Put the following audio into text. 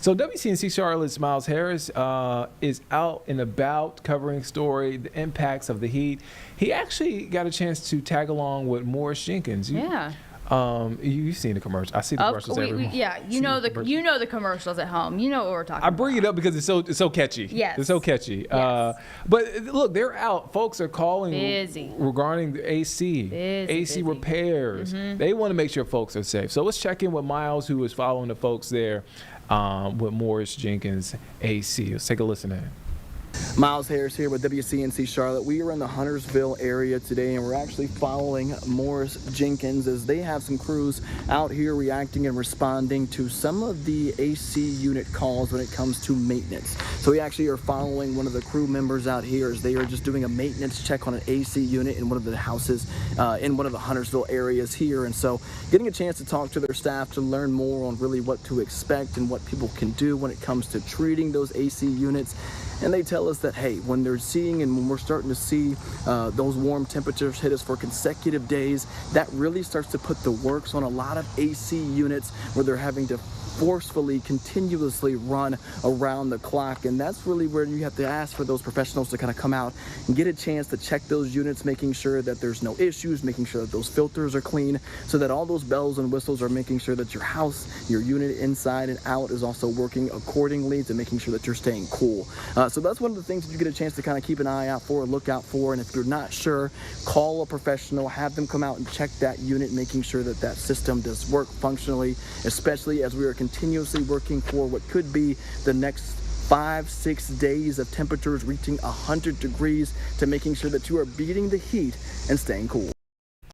So WCNC Charlotte's Myles Harris is out and about covering story, the impacts of the heat. He actually got a chance to tag along with Morris Jenkins. You've seen the commercial. I see the commercials every month. Yeah, you know the commercials at home. You know what we're talking about. I bring it up because it's so catchy. Yes. It's so catchy. Yes. But look, they're out. Folks are calling Busy. regarding the AC. AC repairs. They want to make sure folks are safe. So let's check in with Myles, who is following the folks there with Morris Jenkins AC. Let's take a listen in. Myles Harris here with WCNC Charlotte. We are in the Huntersville area today, and we're actually following Morris Jenkins as they have some crews out here reacting and responding to some of the AC unit calls when it comes to maintenance. So we actually are following one of the crew members out here as they are just doing a maintenance check on an AC unit in one of the houses in one of the Huntersville areas here. And so getting a chance to talk to their staff to learn more on really what to expect and what people can do when it comes to treating those AC units. And they tell us that, hey, when they're seeing and when we're starting to see those warm temperatures hit us for consecutive days, that really starts to put the works on a lot of AC units where they're having to forcefully, continuously run around the clock. And that's really where you have to ask for those professionals to kind of come out and get a chance to check those units, making sure that there's no issues, making sure that those filters are clean, so that all those bells and whistles are making sure that your house, your unit inside and out is also working accordingly to making sure that you're staying cool. So that's one of the things that you get a chance to kind of keep an eye out for, look out for. And if you're not sure, call a professional, have them come out and check that unit, making sure that that system does work functionally, especially as we are continuously working for what could be the next 5-6 days of temperatures reaching 100 degrees, to making sure that you are beating the heat and staying cool.